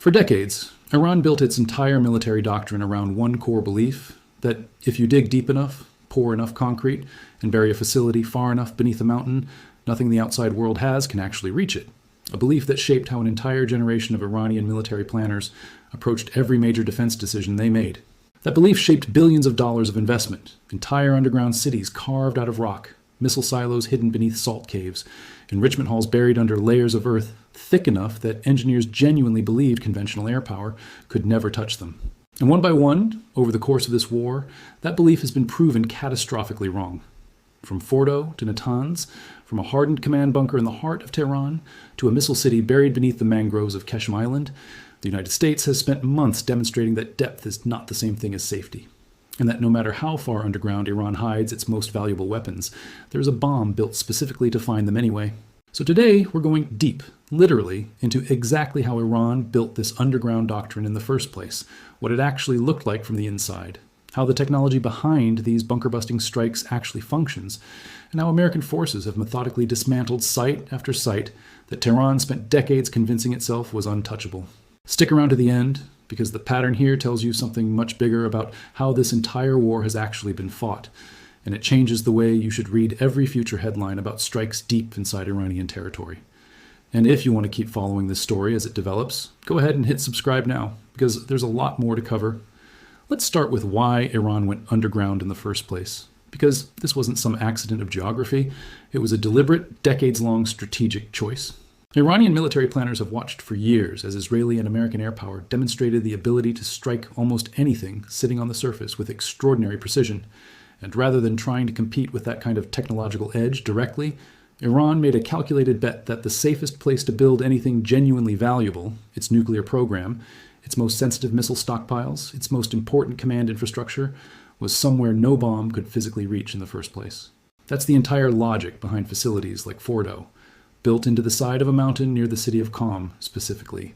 For decades, Iran built its entire military doctrine around one core belief that if you dig deep enough, pour enough concrete, and bury a facility far enough beneath a mountain, nothing the outside world has can actually reach it. A belief that shaped how an entire generation of Iranian military planners approached every major defense decision they made. That belief shaped billions of dollars of investment, entire underground cities carved out of rock, missile silos hidden beneath salt caves, enrichment halls buried under layers of earth thick enough that engineers genuinely believed conventional air power could never touch them. And one by one, over the course of this war, that belief has been proven catastrophically wrong. From Fordo to Natanz, from a hardened command bunker in the heart of Tehran to a missile city buried beneath the mangroves of Keshem Island, the United States has spent months demonstrating that depth is not the same thing as safety, and that no matter how far underground Iran hides its most valuable weapons, there is a bomb built specifically to find them anyway. So today, we're going deep, literally, into exactly how Iran built this underground doctrine in the first place, what it actually looked like from the inside, how the technology behind these bunker-busting strikes actually functions, and how American forces have methodically dismantled site after site that Tehran spent decades convincing itself was untouchable. Stick around to the end, because the pattern here tells you something much bigger about how this entire war has actually been fought, and it changes the way you should read every future headline about strikes deep inside Iranian territory. And if you want to keep following this story as it develops, go ahead and hit subscribe now, because there's a lot more to cover. Let's start with why Iran went underground in the first place, because this wasn't some accident of geography. It was a deliberate, decades-long strategic choice. Iranian military planners have watched for years as Israeli and American air power demonstrated the ability to strike almost anything sitting on the surface with extraordinary precision. And rather than trying to compete with that kind of technological edge directly, Iran made a calculated bet that the safest place to build anything genuinely valuable, its nuclear program, its most sensitive missile stockpiles, its most important command infrastructure, was somewhere no bomb could physically reach in the first place. That's the entire logic behind facilities like Fordo, built into the side of a mountain near the city of Qom specifically,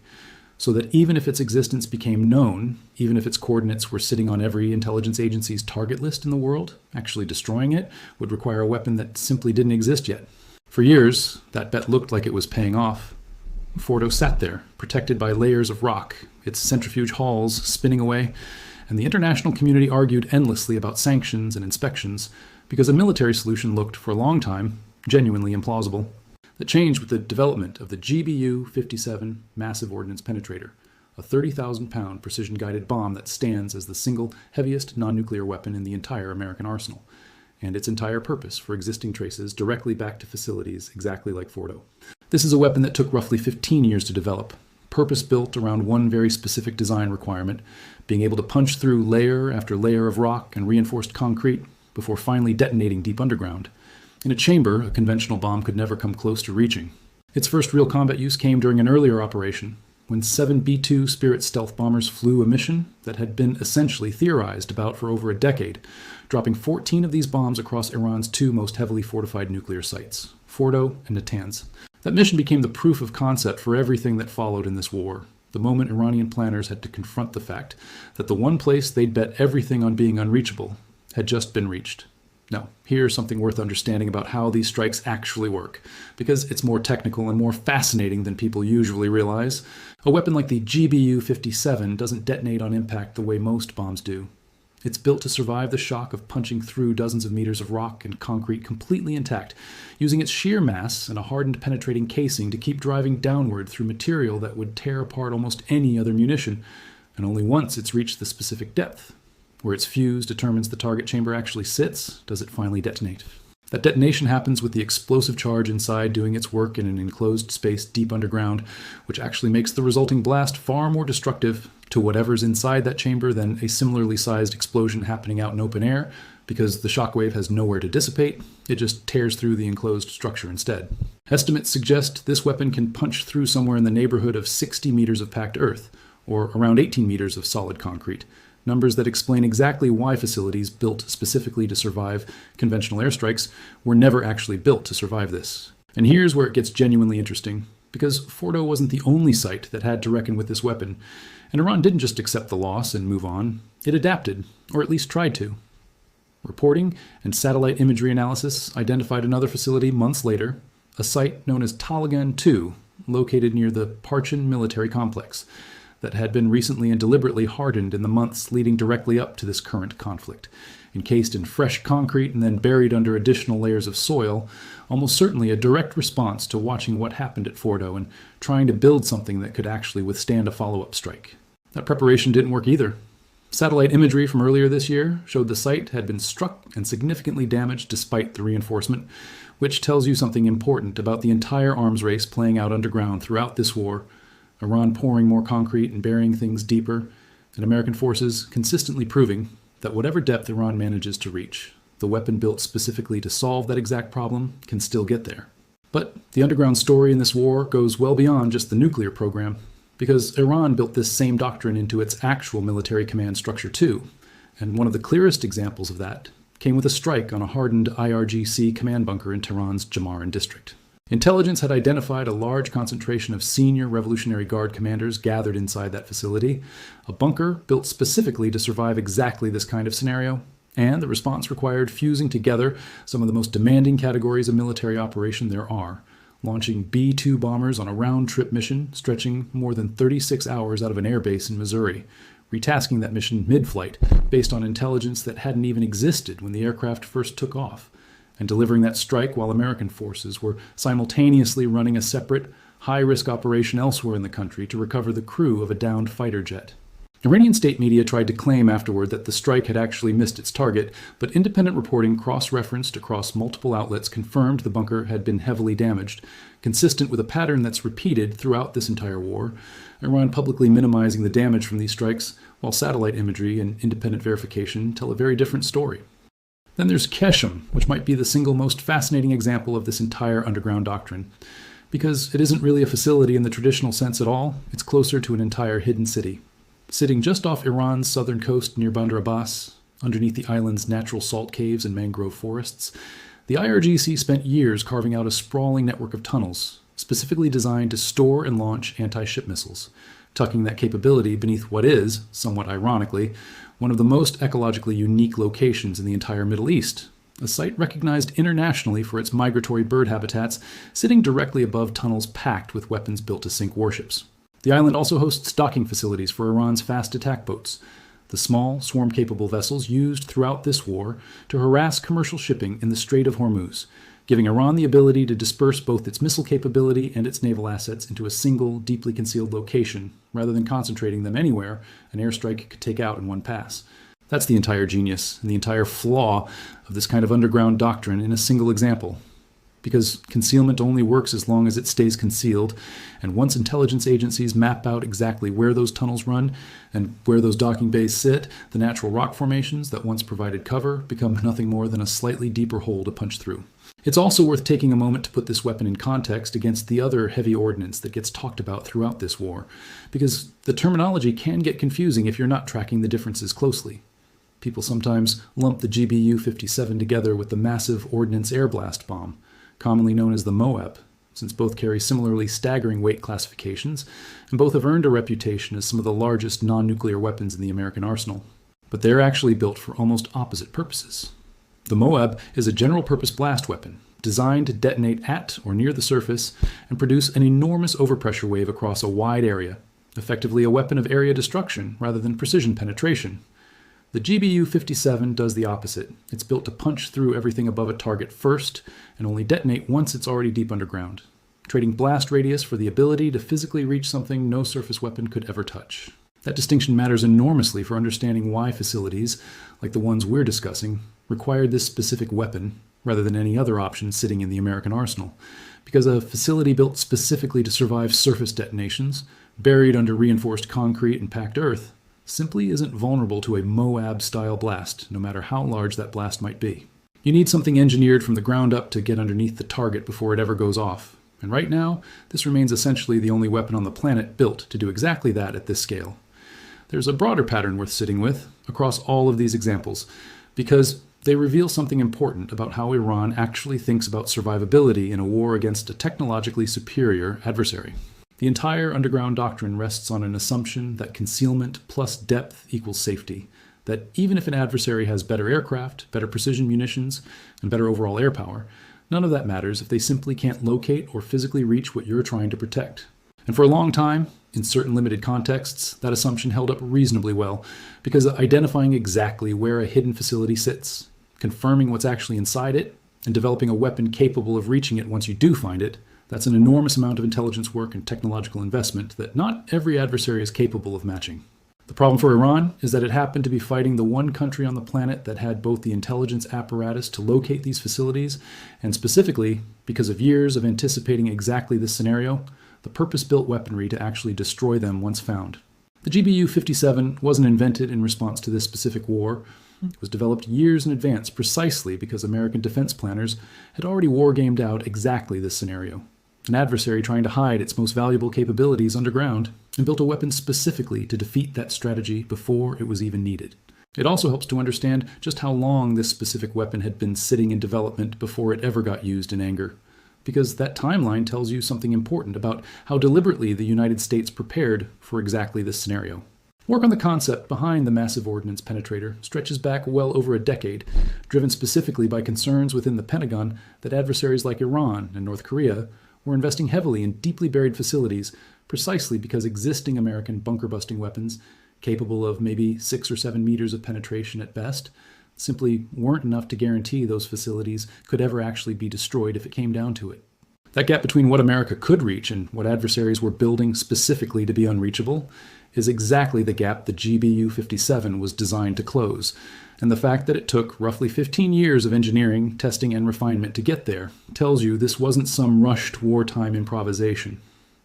so that even if its existence became known, even if its coordinates were sitting on every intelligence agency's target list in the world, actually destroying it would require a weapon that simply didn't exist yet. For years, that bet looked like it was paying off. Fordo sat there, protected by layers of rock, its centrifuge halls spinning away, and the international community argued endlessly about sanctions and inspections because a military solution looked, for a long time, genuinely implausible. That changed with the development of the GBU-57 Massive Ordnance Penetrator, a 30,000-pound precision-guided bomb that stands as the single heaviest non-nuclear weapon in the entire American arsenal, and its entire purpose for existing traces directly back to facilities exactly like Fordo. This is a weapon that took roughly 15 years to develop, purpose-built around one very specific design requirement, being able to punch through layer after layer of rock and reinforced concrete before finally detonating deep underground, in a chamber a conventional bomb could never come close to reaching. Its first real combat use came during an earlier operation, when 7 B-2 Spirit stealth bombers flew a mission that had been essentially theorized about for over a decade, dropping 14 of these bombs across Iran's two most heavily fortified nuclear sites, Fordo and Natanz. That mission became the proof of concept for everything that followed in this war, the moment Iranian planners had to confront the fact that the one place they'd bet everything on being unreachable had just been reached. Now, here's something worth understanding about how these strikes actually work, because it's more technical and more fascinating than people usually realize. A weapon like the GBU-57 doesn't detonate on impact the way most bombs do. It's built to survive the shock of punching through dozens of meters of rock and concrete completely intact, using its sheer mass and a hardened penetrating casing to keep driving downward through material that would tear apart almost any other munition, and only once it's reached the specific depth, where its fuse determines the target chamber actually sits, does it finally detonate. That detonation happens with the explosive charge inside doing its work in an enclosed space deep underground, which actually makes the resulting blast far more destructive to whatever's inside that chamber than a similarly sized explosion happening out in open air, because the shockwave has nowhere to dissipate, it just tears through the enclosed structure instead. Estimates suggest this weapon can punch through somewhere in the neighborhood of 60 meters of packed earth, or around 18 meters of solid concrete, numbers that explain exactly why facilities built specifically to survive conventional airstrikes were never actually built to survive this. And here's where it gets genuinely interesting, because Fordo wasn't the only site that had to reckon with this weapon, and Iran didn't just accept the loss and move on. It adapted, or at least tried to. Reporting and satellite imagery analysis identified another facility months later, a site known as Taligan II, located near the Parchin military complex. that had been recently and deliberately hardened in the months leading directly up to this current conflict, encased in fresh concrete and then buried under additional layers of soil, almost certainly a direct response to watching what happened at Fordo and trying to build something that could actually withstand a follow-up strike. That preparation didn't work either. Satellite imagery from earlier this year showed the site had been struck and significantly damaged despite the reinforcement, which tells you something important about the entire arms race playing out underground throughout this war, Iran pouring more concrete and burying things deeper, and American forces consistently proving that whatever depth Iran manages to reach, the weapon built specifically to solve that exact problem can still get there. But the underground story in this war goes well beyond just the nuclear program, because Iran built this same doctrine into its actual military command structure too, and one of the clearest examples of that came with a strike on a hardened IRGC command bunker in Tehran's Jamaran district. Intelligence had identified a large concentration of senior Revolutionary Guard commanders gathered inside that facility, a bunker built specifically to survive exactly this kind of scenario, and the response required fusing together some of the most demanding categories of military operation there are, launching B-2 bombers on a round-trip mission stretching more than 36 hours out of an airbase in Missouri, retasking that mission mid-flight based on intelligence that hadn't even existed when the aircraft first took off, and delivering that strike while American forces were simultaneously running a separate, high-risk operation elsewhere in the country to recover the crew of a downed fighter jet. Iranian state media tried to claim afterward that the strike had actually missed its target, but independent reporting cross-referenced across multiple outlets confirmed the bunker had been heavily damaged, consistent with a pattern that's repeated throughout this entire war, Iran publicly minimizing the damage from these strikes, while satellite imagery and independent verification tell a very different story. Then there's Keshem, which might be the single most fascinating example of this entire underground doctrine, because it isn't really a facility in the traditional sense at all, it's closer to an entire hidden city. Sitting just off Iran's southern coast near Bandar Abbas, underneath the island's natural salt caves and mangrove forests, the IRGC spent years carving out a sprawling network of tunnels, specifically designed to store and launch anti-ship missiles, tucking that capability beneath what is, somewhat ironically, one of the most ecologically unique locations in the entire Middle East, a site recognized internationally for its migratory bird habitats, sitting directly above tunnels packed with weapons built to sink warships. The island also hosts docking facilities for Iran's fast attack boats, the small, swarm-capable vessels used throughout this war to harass commercial shipping in the Strait of Hormuz, giving Iran the ability to disperse both its missile capability and its naval assets into a single, deeply concealed location, rather than concentrating them anywhere an airstrike could take out in one pass. That's the entire genius and the entire flaw of this kind of underground doctrine in a single example. Because concealment only works as long as it stays concealed, and once intelligence agencies map out exactly where those tunnels run and where those docking bays sit, the natural rock formations that once provided cover become nothing more than a slightly deeper hole to punch through. It's also worth taking a moment to put this weapon in context against the other heavy ordnance that gets talked about throughout this war, because the terminology can get confusing if you're not tracking the differences closely. People sometimes lump the GBU-57 together with the massive Ordnance Air Blast Bomb, commonly known as the Moab, since both carry similarly staggering weight classifications, and both have earned a reputation as some of the largest non-nuclear weapons in the American arsenal. But they're actually built for almost opposite purposes. The Moab is a general-purpose blast weapon, designed to detonate at or near the surface and produce an enormous overpressure wave across a wide area, effectively a weapon of area destruction rather than precision penetration. The GBU-57 does the opposite. It's built to punch through everything above a target first and only detonate once it's already deep underground, trading blast radius for the ability to physically reach something no surface weapon could ever touch. That distinction matters enormously for understanding why facilities, like the ones we're discussing, required this specific weapon rather than any other option sitting in the American arsenal, because a facility built specifically to survive surface detonations, buried under reinforced concrete and packed earth, simply isn't vulnerable to a Moab-style blast, no matter how large that blast might be. You need something engineered from the ground up to get underneath the target before it ever goes off, and right now, this remains essentially the only weapon on the planet built to do exactly that at this scale. There's a broader pattern worth sitting with across all of these examples, because they reveal something important about how Iran actually thinks about survivability in a war against a technologically superior adversary. The entire underground doctrine rests on an assumption that concealment plus depth equals safety, that even if an adversary has better aircraft, better precision munitions, and better overall air power, none of that matters if they simply can't locate or physically reach what you're trying to protect. And for a long time, In certain limited contexts, that assumption held up reasonably well, because identifying exactly where a hidden facility sits, confirming what's actually inside it, and developing a weapon capable of reaching it once you do find it, that's an enormous amount of intelligence work and technological investment that not every adversary is capable of matching. The problem for Iran is that it happened to be fighting the one country on the planet that had both the intelligence apparatus to locate these facilities, and specifically, because of years of anticipating exactly this scenario, the purpose-built weaponry to actually destroy them once found. The GBU-57 wasn't invented in response to this specific war. It was developed years in advance precisely because American defense planners had already war-gamed out exactly this scenario. An adversary trying to hide its most valuable capabilities underground, and built a weapon specifically to defeat that strategy before it was even needed. It also helps to understand just how long this specific weapon had been sitting in development before it ever got used in anger, because that timeline tells you something important about how deliberately the United States prepared for exactly this scenario. Work on the concept behind the massive ordnance penetrator stretches back well over a decade, driven specifically by concerns within the Pentagon that adversaries like Iran and North Korea were investing heavily in deeply buried facilities precisely because existing American bunker-busting weapons, capable of maybe 6 or 7 meters of penetration at best, simply weren't enough to guarantee those facilities could ever actually be destroyed if it came down to it. That gap between what America could reach and what adversaries were building specifically to be unreachable is exactly the gap the GBU-57 was designed to close, and the fact that it took roughly 15 years of engineering, testing, and refinement to get there tells you this wasn't some rushed wartime improvisation.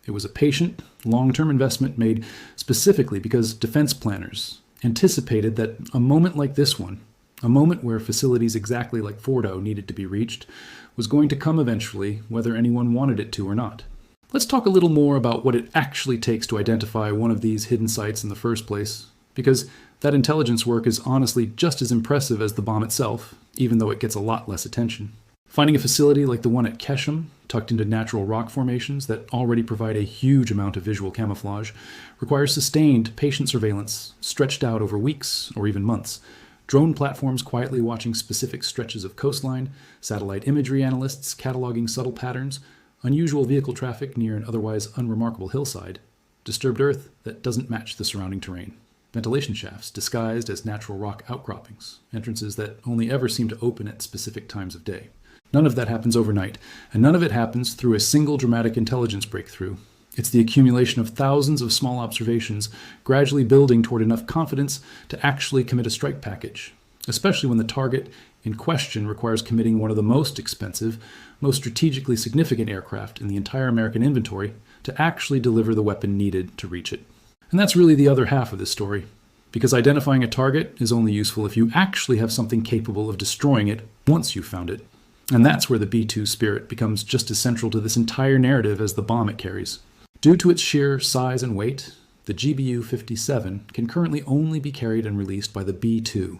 It was a patient, long-term investment made specifically because defense planners anticipated that a moment like this one, a moment where facilities exactly like Fordo needed to be reached, was going to come eventually, whether anyone wanted it to or not. Let's talk a little more about what it actually takes to identify one of these hidden sites in the first place, because that intelligence work is honestly just as impressive as the bomb itself, even though it gets a lot less attention. Finding a facility like the one at Keshem, tucked into natural rock formations that already provide a huge amount of visual camouflage, requires sustained, patient surveillance, stretched out over weeks or even months. Drone platforms quietly watching specific stretches of coastline, satellite imagery analysts cataloging subtle patterns, unusual vehicle traffic near an otherwise unremarkable hillside, disturbed earth that doesn't match the surrounding terrain, ventilation shafts disguised as natural rock outcroppings, entrances that only ever seem to open at specific times of day. None of that happens overnight, and none of it happens through a single dramatic intelligence breakthrough. It's the accumulation of thousands of small observations, gradually building toward enough confidence to actually commit a strike package, especially when the target in question requires committing one of the most expensive, most strategically significant aircraft in the entire American inventory to actually deliver the weapon needed to reach it. And that's really the other half of this story, because identifying a target is only useful if you actually have something capable of destroying it once you've found it. And that's where the B-2 spirit becomes just as central to this entire narrative as the bomb it carries. Due to its sheer size and weight, the GBU-57 can currently only be carried and released by the B-2,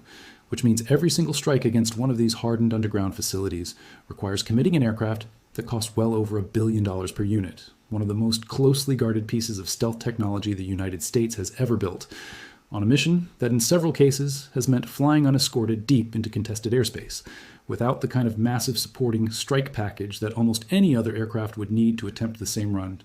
which means every single strike against one of these hardened underground facilities requires committing an aircraft that costs well over $1 billion per unit, one of the most closely guarded pieces of stealth technology the United States has ever built, on a mission that in several cases has meant flying unescorted deep into contested airspace, without the kind of massive supporting strike package that almost any other aircraft would need to attempt the same run.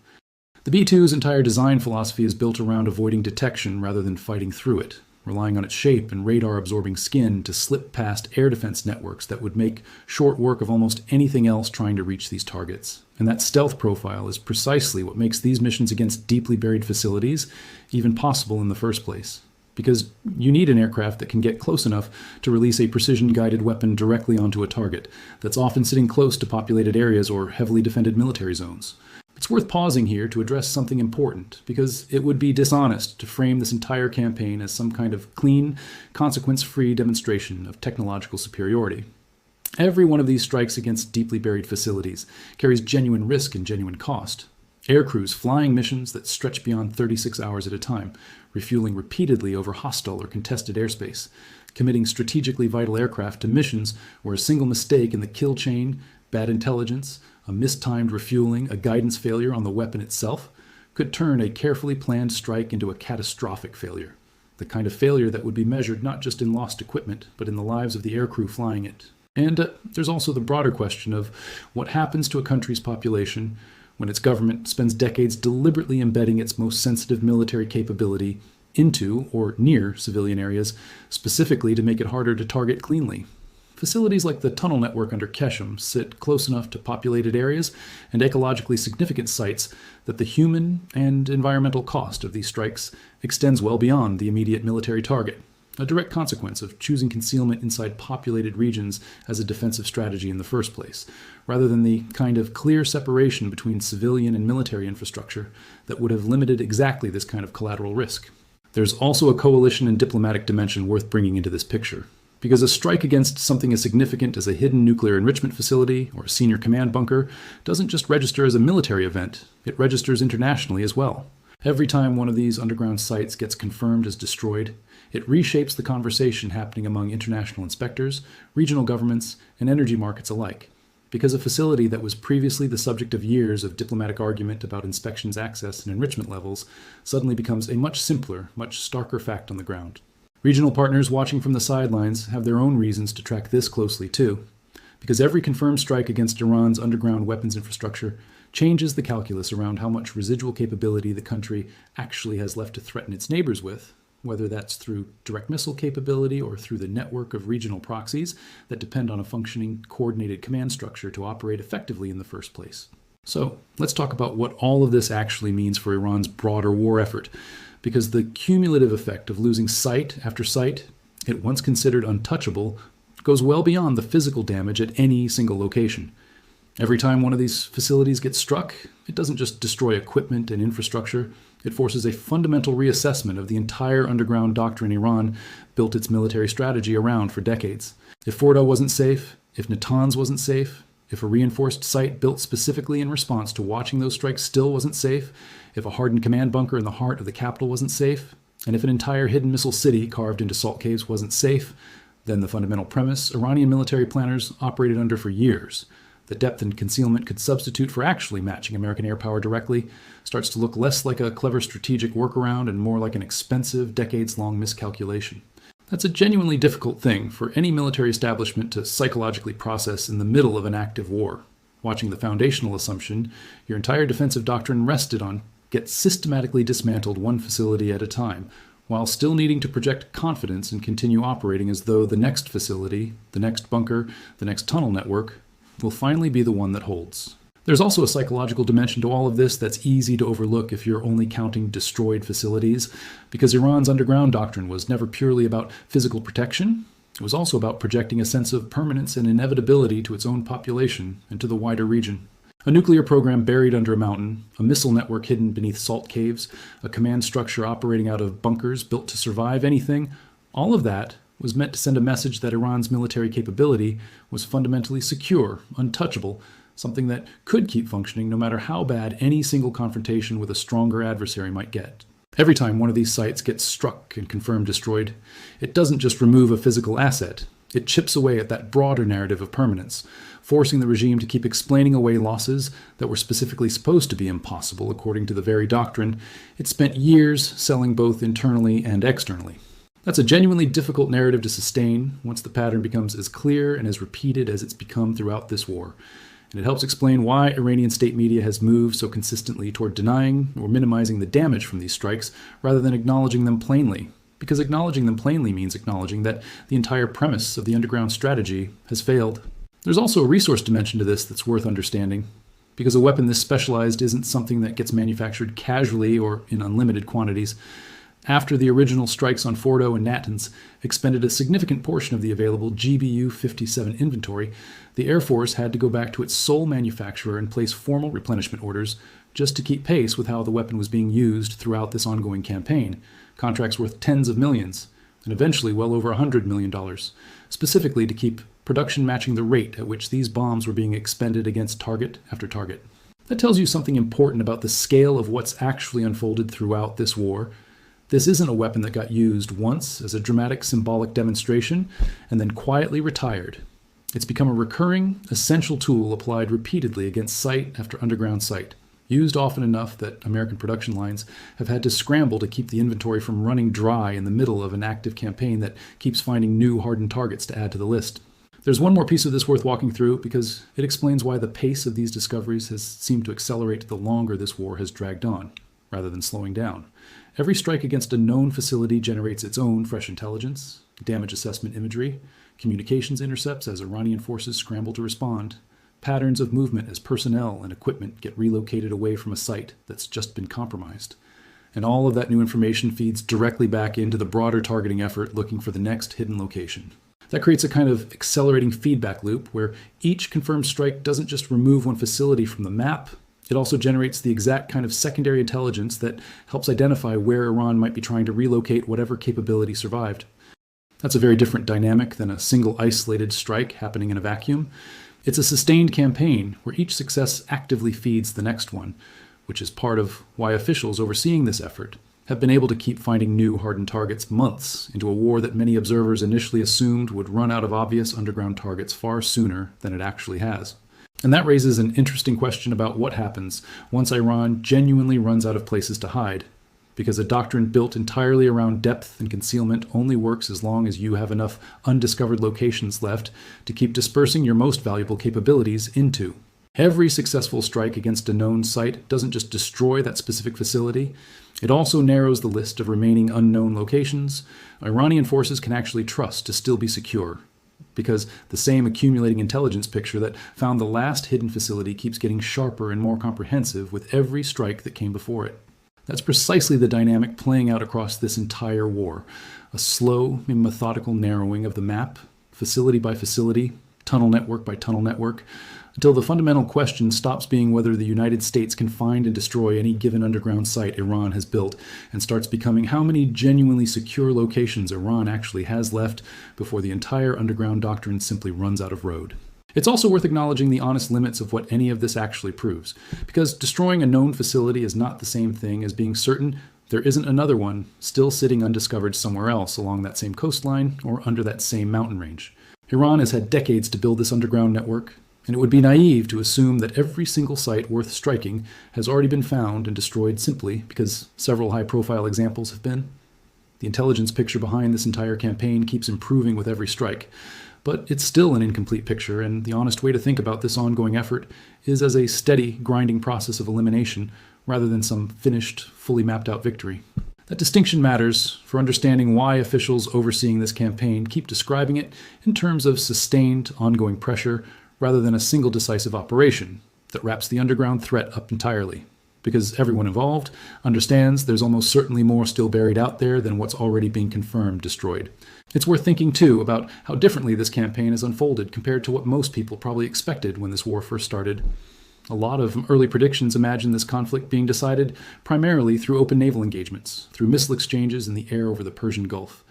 The B-2's entire design philosophy is built around avoiding detection rather than fighting through it, relying on its shape and radar-absorbing skin to slip past air defense networks that would make short work of almost anything else trying to reach these targets. And that stealth profile is precisely what makes these missions against deeply buried facilities even possible in the first place. Because you need an aircraft that can get close enough to release a precision-guided weapon directly onto a target that's often sitting close to populated areas or heavily defended military zones. It's worth pausing here to address something important, because it would be dishonest to frame this entire campaign as some kind of clean, consequence-free demonstration of technological superiority. Every one of these strikes against deeply buried facilities carries genuine risk and genuine cost. Air crews flying missions that stretch beyond 36 hours at a time, refueling repeatedly over hostile or contested airspace, committing strategically vital aircraft to missions where a single mistake in the kill chain, bad intelligence, a mistimed refueling, a guidance failure on the weapon itself, could turn a carefully planned strike into a catastrophic failure. The kind of failure that would be measured not just in lost equipment, but in the lives of the aircrew flying it. And there's also the broader question of what happens to a country's population when its government spends decades deliberately embedding its most sensitive military capability into or near civilian areas, specifically to make it harder to target cleanly. Facilities like the tunnel network under Keshem sit close enough to populated areas and ecologically significant sites that the human and environmental cost of these strikes extends well beyond the immediate military target, a direct consequence of choosing concealment inside populated regions as a defensive strategy in the first place, rather than the kind of clear separation between civilian and military infrastructure that would have limited exactly this kind of collateral risk. There's also a coalition and diplomatic dimension worth bringing into this picture, because a strike against something as significant as a hidden nuclear enrichment facility or a senior command bunker doesn't just register as a military event, it registers internationally as well. Every time one of these underground sites gets confirmed as destroyed, it reshapes the conversation happening among international inspectors, regional governments, and energy markets alike. Because a facility that was previously the subject of years of diplomatic argument about inspections access and enrichment levels suddenly becomes a much simpler, much starker fact on the ground. Regional partners watching from the sidelines have their own reasons to track this closely too, because every confirmed strike against Iran's underground weapons infrastructure changes the calculus around how much residual capability the country actually has left to threaten its neighbors with, whether that's through direct missile capability or through the network of regional proxies that depend on a functioning, coordinated command structure to operate effectively in the first place. So let's talk about what all of this actually means for Iran's broader war effort, because the cumulative effect of losing site after site, it once considered untouchable, goes well beyond the physical damage at any single location. Every time one of these facilities gets struck, it doesn't just destroy equipment and infrastructure, it forces a fundamental reassessment of the entire underground doctrine Iran built its military strategy around for decades. If Fordo wasn't safe, if Natanz wasn't safe, if a reinforced site built specifically in response to watching those strikes still wasn't safe, if a hardened command bunker in the heart of the capital wasn't safe, and if an entire hidden missile city carved into salt caves wasn't safe, then the fundamental premise Iranian military planners operated under for years, that depth and concealment could substitute for actually matching American air power directly, starts to look less like a clever strategic workaround and more like an expensive, decades-long miscalculation. That's a genuinely difficult thing for any military establishment to psychologically process in the middle of an active war. Watching the foundational assumption your entire defensive doctrine rested on gets systematically dismantled one facility at a time, while still needing to project confidence and continue operating as though the next facility, the next bunker, the next tunnel network will finally be the one that holds. There's also a psychological dimension to all of this that's easy to overlook if you're only counting destroyed facilities, because Iran's underground doctrine was never purely about physical protection. It was also about projecting a sense of permanence and inevitability to its own population and to the wider region. A nuclear program buried under a mountain, a missile network hidden beneath salt caves, a command structure operating out of bunkers built to survive anything, all of that was meant to send a message that Iran's military capability was fundamentally secure, untouchable, something that could keep functioning no matter how bad any single confrontation with a stronger adversary might get. Every time one of these sites gets struck and confirmed destroyed, it doesn't just remove a physical asset, it chips away at that broader narrative of permanence, forcing the regime to keep explaining away losses that were specifically supposed to be impossible according to the very doctrine it spent years selling both internally and externally. That's a genuinely difficult narrative to sustain once the pattern becomes as clear and as repeated as it's become throughout this war. And it helps explain why Iranian state media has moved so consistently toward denying or minimizing the damage from these strikes rather than acknowledging them plainly. Because acknowledging them plainly means acknowledging that the entire premise of the underground strategy has failed. There's also a resource dimension to this that's worth understanding, because a weapon this specialized isn't something that gets manufactured casually or in unlimited quantities. After the original strikes on Fordo and Natanz expended a significant portion of the available GBU-57 inventory, the Air Force had to go back to its sole manufacturer and place formal replenishment orders just to keep pace with how the weapon was being used throughout this ongoing campaign, contracts worth tens of millions, and eventually well over $100 million, specifically to keep production matching the rate at which these bombs were being expended against target after target. That tells you something important about the scale of what's actually unfolded throughout this war. This isn't a weapon that got used once as a dramatic symbolic demonstration and then quietly retired. It's become a recurring, essential tool applied repeatedly against site after underground site, used often enough that American production lines have had to scramble to keep the inventory from running dry in the middle of an active campaign that keeps finding new hardened targets to add to the list. There's one more piece of this worth walking through because it explains why the pace of these discoveries has seemed to accelerate the longer this war has dragged on, rather than slowing down. Every strike against a known facility generates its own fresh intelligence, damage assessment imagery, communications intercepts as Iranian forces scramble to respond, patterns of movement as personnel and equipment get relocated away from a site that's just been compromised. And all of that new information feeds directly back into the broader targeting effort looking for the next hidden location. That creates a kind of accelerating feedback loop where each confirmed strike doesn't just remove one facility from the map, it also generates the exact kind of secondary intelligence that helps identify where Iran might be trying to relocate whatever capability survived. That's a very different dynamic than a single isolated strike happening in a vacuum. It's a sustained campaign where each success actively feeds the next one, which is part of why officials overseeing this effort have been able to keep finding new hardened targets months into a war that many observers initially assumed would run out of obvious underground targets far sooner than it actually has. And that raises an interesting question about what happens once Iran genuinely runs out of places to hide, because a doctrine built entirely around depth and concealment only works as long as you have enough undiscovered locations left to keep dispersing your most valuable capabilities into. Every successful strike against a known site doesn't just destroy that specific facility, it also narrows the list of remaining unknown locations Iranian forces can actually trust to still be secure, because the same accumulating intelligence picture that found the last hidden facility keeps getting sharper and more comprehensive with every strike that came before it. That's precisely the dynamic playing out across this entire war. A slow and methodical narrowing of the map, facility by facility, tunnel network by tunnel network, until the fundamental question stops being whether the United States can find and destroy any given underground site Iran has built, and starts becoming how many genuinely secure locations Iran actually has left before the entire underground doctrine simply runs out of road. It's also worth acknowledging the honest limits of what any of this actually proves, because destroying a known facility is not the same thing as being certain there isn't another one still sitting undiscovered somewhere else along that same coastline or under that same mountain range. Iran has had decades to build this underground network, and it would be naive to assume that every single site worth striking has already been found and destroyed simply because several high-profile examples have been. The intelligence picture behind this entire campaign keeps improving with every strike, but it's still an incomplete picture, and the honest way to think about this ongoing effort is as a steady, grinding process of elimination rather than some finished, fully mapped-out victory. That distinction matters for understanding why officials overseeing this campaign keep describing it in terms of sustained, ongoing pressure rather than a single decisive operation that wraps the underground threat up entirely. Because everyone involved understands there's almost certainly more still buried out there than what's already being confirmed destroyed. It's worth thinking, too, about how differently this campaign has unfolded compared to what most people probably expected when this war first started. A lot of early predictions imagined this conflict being decided primarily through open naval engagements, through missile exchanges in the air over the Persian Gulf,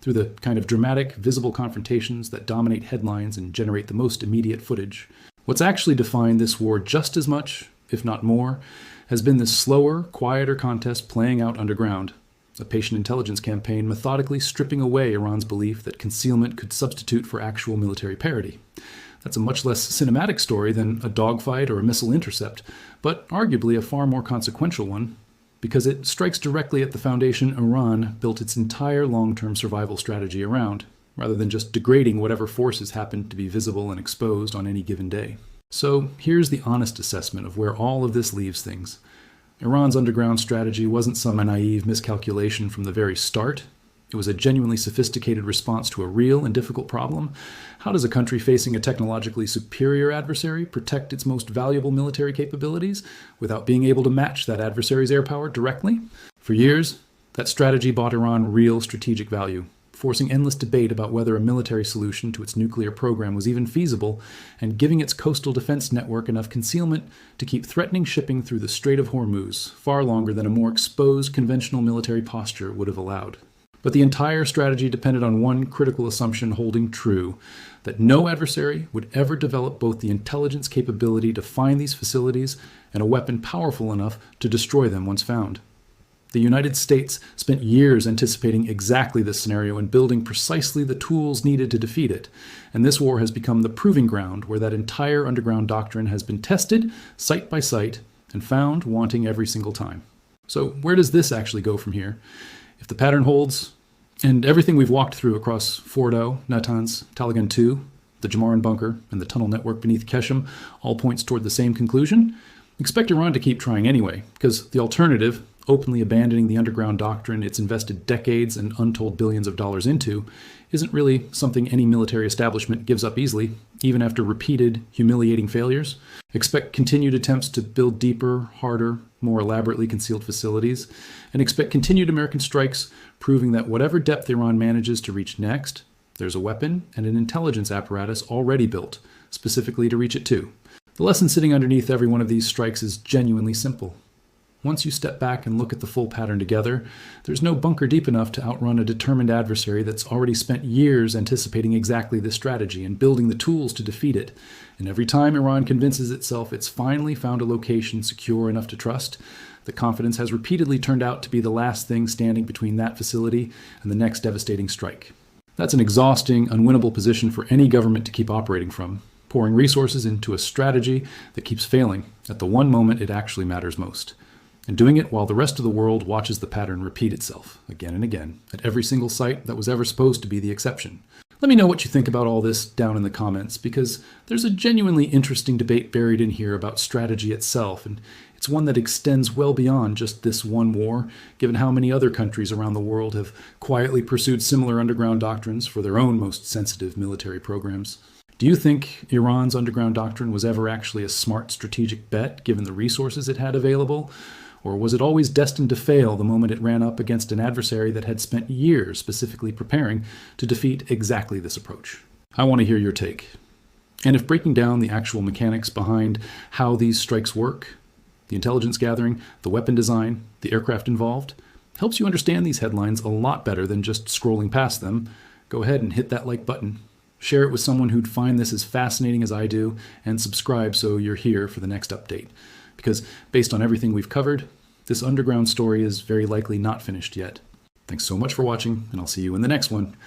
through the kind of dramatic, visible confrontations that dominate headlines and generate the most immediate footage. What's actually defined this war just as much, if not more, has been this slower, quieter contest playing out underground, a patient intelligence campaign methodically stripping away Iran's belief that concealment could substitute for actual military parity. That's a much less cinematic story than a dogfight or a missile intercept, but arguably a far more consequential one, because it strikes directly at the foundation Iran built its entire long-term survival strategy around, rather than just degrading whatever forces happened to be visible and exposed on any given day. So here's the honest assessment of where all of this leaves things. Iran's underground strategy wasn't some naive miscalculation from the very start. It was a genuinely sophisticated response to a real and difficult problem. How does a country facing a technologically superior adversary protect its most valuable military capabilities without being able to match that adversary's air power directly? For years, that strategy bought Iran real strategic value, forcing endless debate about whether a military solution to its nuclear program was even feasible, and giving its coastal defense network enough concealment to keep threatening shipping through the Strait of Hormuz far longer than a more exposed conventional military posture would have allowed. But the entire strategy depended on one critical assumption holding true, that no adversary would ever develop both the intelligence capability to find these facilities and a weapon powerful enough to destroy them once found. The United States spent years anticipating exactly this scenario and building precisely the tools needed to defeat it, and this war has become the proving ground where that entire underground doctrine has been tested, site by site, and found wanting every single time. So where does this actually go from here? If the pattern holds, and everything we've walked through across Fordo, Natanz, Taliban II, the Jamaran bunker, and the tunnel network beneath Keshem all points toward the same conclusion, expect Iran to keep trying anyway, because the alternative, openly abandoning the underground doctrine it's invested decades and untold billions of dollars into, isn't really something any military establishment gives up easily, even after repeated, humiliating failures. Expect continued attempts to build deeper, harder, more elaborately concealed facilities, and expect continued American strikes proving that whatever depth Iran manages to reach next, there's a weapon and an intelligence apparatus already built, specifically to reach it too. The lesson sitting underneath every one of these strikes is genuinely simple. Once you step back and look at the full pattern together, there's no bunker deep enough to outrun a determined adversary that's already spent years anticipating exactly this strategy and building the tools to defeat it. And every time Iran convinces itself it's finally found a location secure enough to trust, the confidence has repeatedly turned out to be the last thing standing between that facility and the next devastating strike. That's an exhausting, unwinnable position for any government to keep operating from, pouring resources into a strategy that keeps failing at the one moment it actually matters most. And doing it while the rest of the world watches the pattern repeat itself again and again at every single site that was ever supposed to be the exception. Let me know what you think about all this down in the comments, because there's a genuinely interesting debate buried in here about strategy itself, and it's one that extends well beyond just this one war, given how many other countries around the world have quietly pursued similar underground doctrines for their own most sensitive military programs. Do you think Iran's underground doctrine was ever actually a smart strategic bet, given the resources it had available? Or was it always destined to fail the moment it ran up against an adversary that had spent years specifically preparing to defeat exactly this approach? I want to hear your take. And if breaking down the actual mechanics behind how these strikes work, the intelligence gathering, the weapon design, the aircraft involved, helps you understand these headlines a lot better than just scrolling past them, go ahead and hit that like button. Share it with someone who'd find this as fascinating as I do, and subscribe so you're here for the next update. Because based on everything we've covered, this underground story is very likely not finished yet. Thanks so much for watching, and I'll see you in the next one.